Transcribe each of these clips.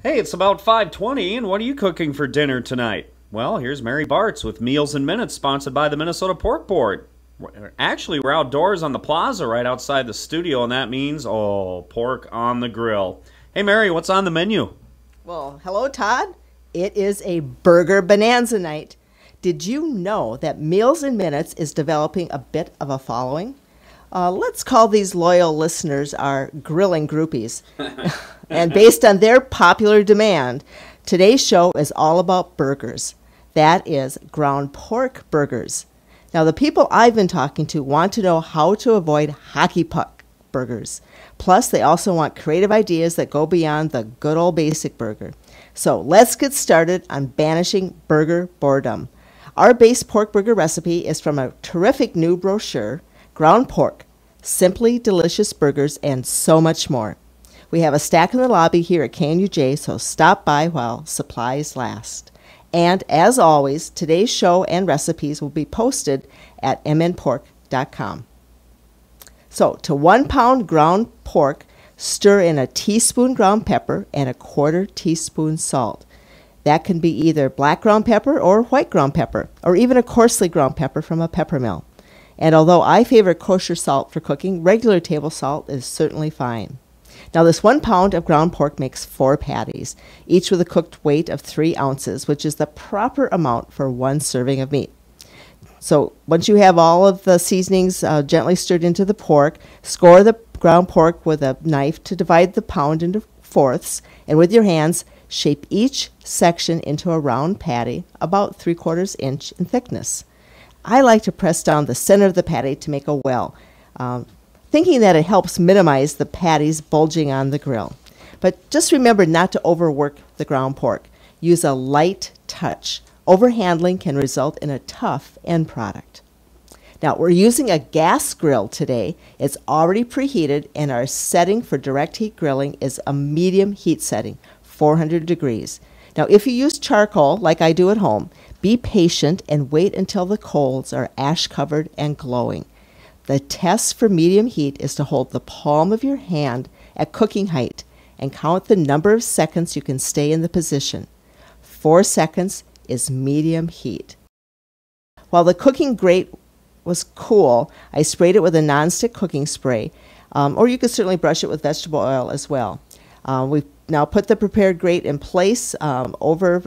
Hey, it's about 5:20, and what are you cooking for dinner tonight? Well, here's Mary Bartz with Meals in Minutes, sponsored by the Minnesota Pork Board. Actually, we're outdoors on the plaza right outside the studio, and that means, pork on the grill. Hey, Mary, what's on the menu? Well, hello, Todd. It is a burger bonanza night. Did you know that Meals in Minutes is developing a bit of a following? Let's call these loyal listeners our grilling groupies. And based on their popular demand, today's show is all about burgers. That is ground pork burgers. Now, the people I've been talking to want to know how to avoid hockey puck burgers. Plus, they also want creative ideas that go beyond the good old basic burger. So let's get started on banishing burger boredom. Our base pork burger recipe is from a terrific new brochure, Ground Pork, Simply Delicious Burgers, and so much more. We have a stack in the lobby here at KNUJ, so stop by while supplies last. And as always, today's show and recipes will be posted at mnpork.com. So to 1 pound ground pork, stir in a teaspoon ground pepper and a 1/4 teaspoon salt. That can be either black ground pepper or white ground pepper, or even a coarsely ground pepper from a pepper mill. And although I favor kosher salt for cooking, regular table salt is certainly fine. Now, this 1 pound of ground pork makes 4 patties, each with a cooked weight of 3 ounces, which is the proper amount for 1 serving of meat. So once you have all of the seasonings gently stirred into the pork, score the ground pork with a knife to divide the pound into fourths, and with your hands, shape each section into a round patty about 3/4 inch in thickness. I like to press down the center of the patty to make a well, thinking that it helps minimize the patties bulging on the grill. But just remember not to overwork the ground pork. Use a light touch. Overhandling can result in a tough end product. Now, we're using a gas grill today. It's already preheated, and our setting for direct heat grilling is a medium heat setting, 400 degrees. Now, if you use charcoal, like I do at home, be patient and wait until the coals are ash-covered and glowing. The test for medium heat is to hold the palm of your hand at cooking height and count the number of seconds you can stay in the position. 4 seconds is medium heat. While the cooking grate was cool, I sprayed it with a nonstick cooking spray, or you could certainly brush it with vegetable oil as well. We've now put the prepared grate in place over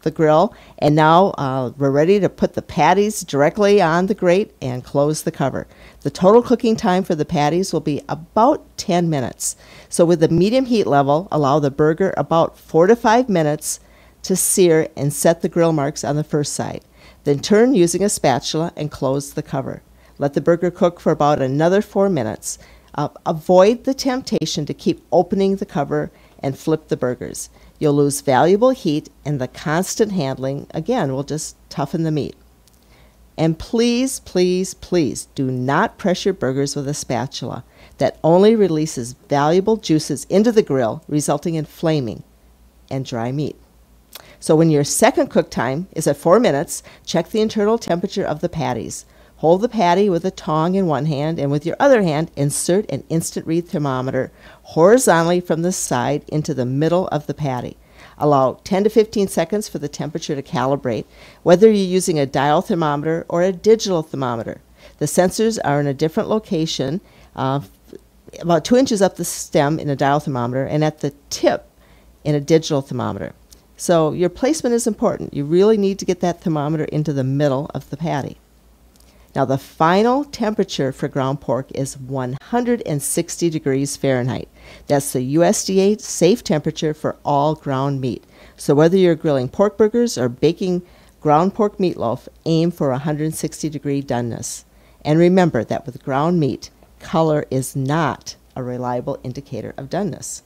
the grill, and now we're ready to put the patties directly on the grate and close the cover. The total cooking time for the patties will be about 10 minutes. So with the medium heat level, allow the burger about 4 to 5 minutes to sear and set the grill marks on the first side. Then turn using a spatula and close the cover. Let the burger cook for about another 4 minutes. Avoid the temptation to keep opening the cover and flip the burgers. You'll lose valuable heat, and the constant handling, again, will just toughen the meat. And please, please, please do not pressure burgers with a spatula. That only releases valuable juices into the grill, resulting in flaming and dry meat. So when your second cook time is at 4 minutes, check the internal temperature of the patties. Hold the patty with a tong in one hand, and with your other hand, insert an instant read thermometer horizontally from the side into the middle of the patty. Allow 10 to 15 seconds for the temperature to calibrate, whether you're using a dial thermometer or a digital thermometer. The sensors are in a different location, about 2 inches up the stem in a dial thermometer, and at the tip in a digital thermometer. So your placement is important. You really need to get that thermometer into the middle of the patty. Now, the final temperature for ground pork is 160 degrees Fahrenheit. That's the USDA safe temperature for all ground meat. So whether you're grilling pork burgers or baking ground pork meatloaf, aim for 160 degree doneness. And remember that with ground meat, color is not a reliable indicator of doneness.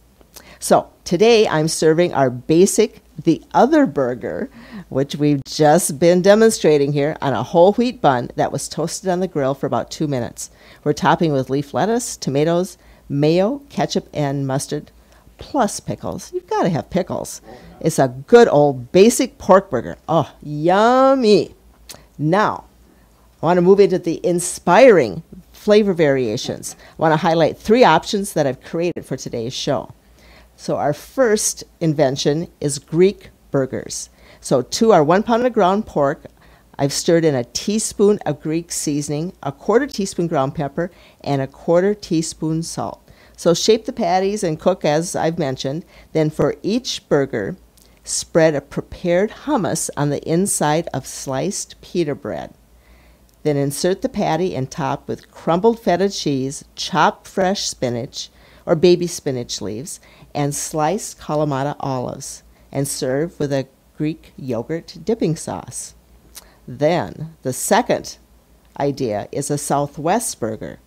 So today I'm serving our basic, the Other Burger, which we've just been demonstrating here, on a whole wheat bun that was toasted on the grill for about 2 minutes. We're topping with leaf lettuce, tomatoes, mayo, ketchup, and mustard, plus pickles. You've got to have pickles. It's a good old basic pork burger. Oh, yummy. Now, I want to move into the inspiring flavor variations. I want to highlight 3 options that I've created for today's show. So our first invention is Greek burgers. So to our 1 pound of ground pork, I've stirred in a teaspoon of Greek seasoning, a 1/4 teaspoon ground pepper, and a 1/4 teaspoon salt. So shape the patties and cook as I've mentioned. Then for each burger, spread a prepared hummus on the inside of sliced pita bread. Then insert the patty and top with crumbled feta cheese, chopped fresh spinach or baby spinach leaves, and sliced Kalamata olives, and serve with a Greek yogurt dipping sauce. Then the second idea is a Southwest burger.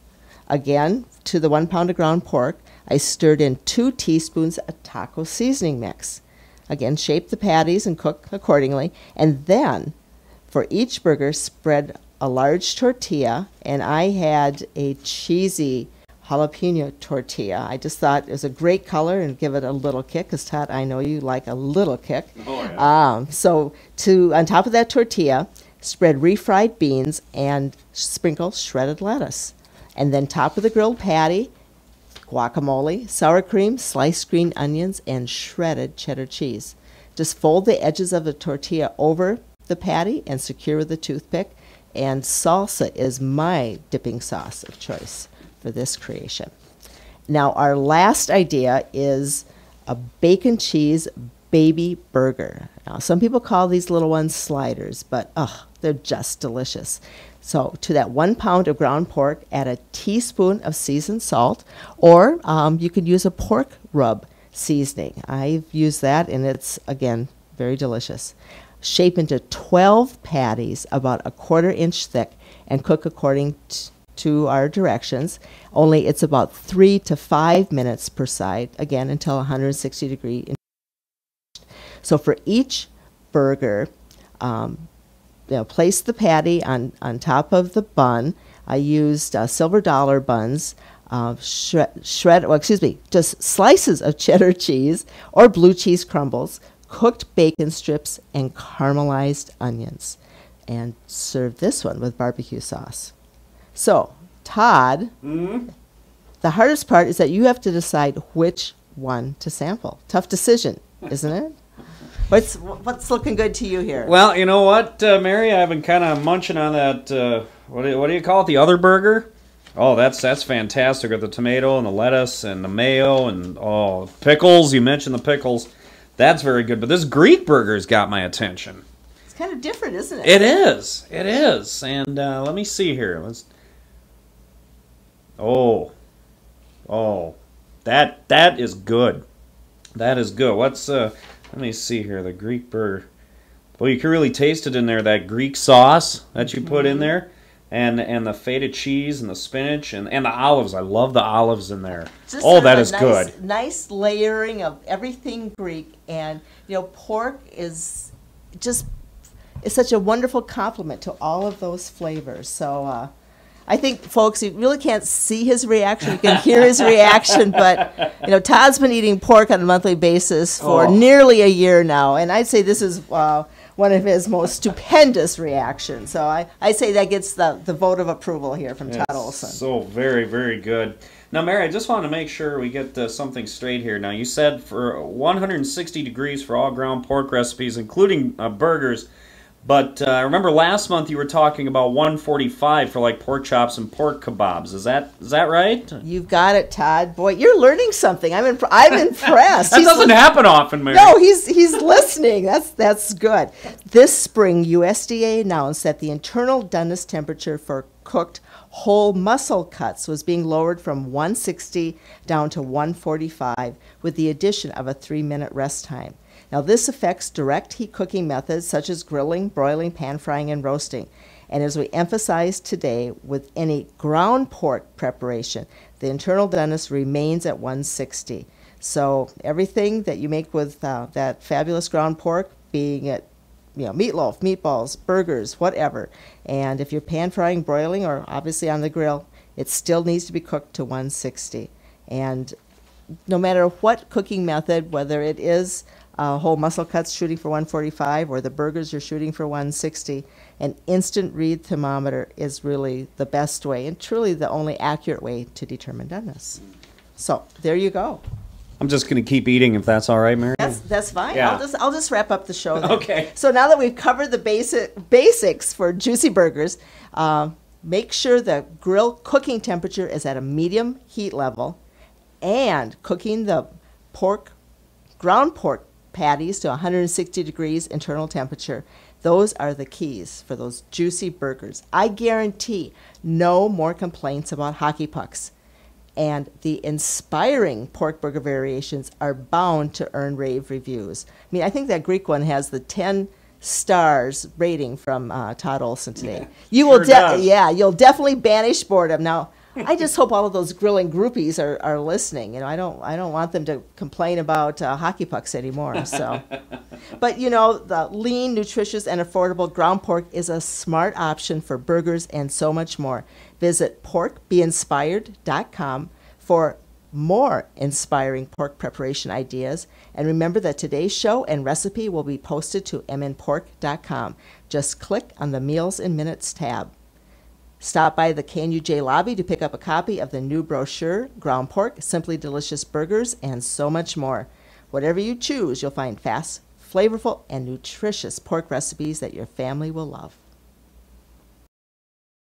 Again, to the 1 pound of ground pork, I stirred in 2 teaspoons of taco seasoning mix. Again, shape the patties and cook accordingly. And then for each burger, spread a large tortilla, and I had a cheesy jalapeno tortilla. I just thought it was a great color and give it a little kick, because Todd, I know you like a little kick. Oh, yeah. On top of that tortilla, spread refried beans and sprinkle shredded lettuce. And then top of the grilled patty, guacamole, sour cream, sliced green onions, and shredded cheddar cheese. Just fold the edges of the tortilla over the patty and secure with a toothpick. And salsa is my dipping sauce of choice for this creation. Now our last idea is a bacon cheese baby burger. Now some people call these little ones sliders, but they're just delicious. So to that 1 pound of ground pork, add a teaspoon of seasoned salt, or you could use a pork rub seasoning. I've used that, and it's, again, very delicious. Shape into 12 patties about a 1/4 inch thick and cook according to our directions. Only it's about 3 to 5 minutes per side, again, until 160 degree. So for each burger, place the patty on top of the bun. I used silver dollar buns, just slices of cheddar cheese or blue cheese crumbles, cooked bacon strips, and caramelized onions. And serve this one with barbecue sauce. So, Todd, the hardest part is that you have to decide which one to sample. Tough decision, isn't it? What's looking good to you here? Well, you know what, Mary? I've been kind of munching on that, what do you call it, the Other Burger? Oh, that's fantastic, with the tomato and the lettuce and the mayo and, pickles. You mentioned the pickles. That's very good. But this Greek burger's got my attention. It's kind of different, isn't it? It is. It is. And let me see here. That is good. That is good. Let me see here, the Greek burger. Well, you can really taste it in there, that Greek sauce that you put in there, and the feta cheese and the spinach and the olives. I love the olives in there. That is good. Nice layering of everything Greek, and pork is such a wonderful complement to all of those flavors. So I think, folks, you really can't see his reaction. You can hear his reaction, but Todd's been eating pork on a monthly basis for nearly a year now, and I'd say this is one of his most stupendous reactions. So I say that gets the vote of approval here from Todd Olson. So very, very good. Now, Mary, I just want to make sure we get something straight here. Now, you said for 160 degrees for all ground pork recipes, including burgers. But I remember last month you were talking about 145 for like pork chops and pork kebabs. Is that right? You've got it, Todd. Boy, you're learning something. I'm impressed. That doesn't happen often, Mary. No, he's listening. That's good. This spring, USDA announced that the internal doneness temperature for cooked whole muscle cuts was being lowered from 160 down to 145 with the addition of a 3-minute rest time. Now, this affects direct heat cooking methods such as grilling, broiling, pan frying, and roasting. And as we emphasized today, with any ground pork preparation, the internal doneness remains at 160. So everything that you make with that fabulous ground pork, being it meatloaf, meatballs, burgers, whatever, and if you're pan frying, broiling, or obviously on the grill, it still needs to be cooked to 160. And no matter what cooking method, whether it is whole muscle cuts shooting for 145 or the burgers you're shooting for 160, an instant read thermometer is really the best way and truly the only accurate way to determine doneness. So there you go. I'm just going to keep eating if that's all right, Mary. That's fine. Yeah. I'll just wrap up the show then. Okay. So now that we've covered the basics for juicy burgers, make sure the grill cooking temperature is at a medium heat level, and cooking the ground pork patties to 160 degrees internal temperature. Those are the keys for those juicy burgers. I guarantee no more complaints about hockey pucks. And the inspiring pork burger variations are bound to earn rave reviews. I mean, I think that Greek one has the 10 stars rating from Todd Olson today. You will, you'll definitely banish boredom. Now, I just hope all of those grilling groupies are listening. You know, I don't want them to complain about hockey pucks anymore. So, but you know, the lean, nutritious, and affordable ground pork is a smart option for burgers and so much more. Visit porkbeinspired.com for more inspiring pork preparation ideas. And remember that today's show and recipe will be posted to mnpork.com. Just click on the Meals in Minutes tab. Stop by the KNUJ lobby to pick up a copy of the new brochure, Ground Pork, Simply Delicious Burgers, and so much more. Whatever you choose, you'll find fast, flavorful, and nutritious pork recipes that your family will love.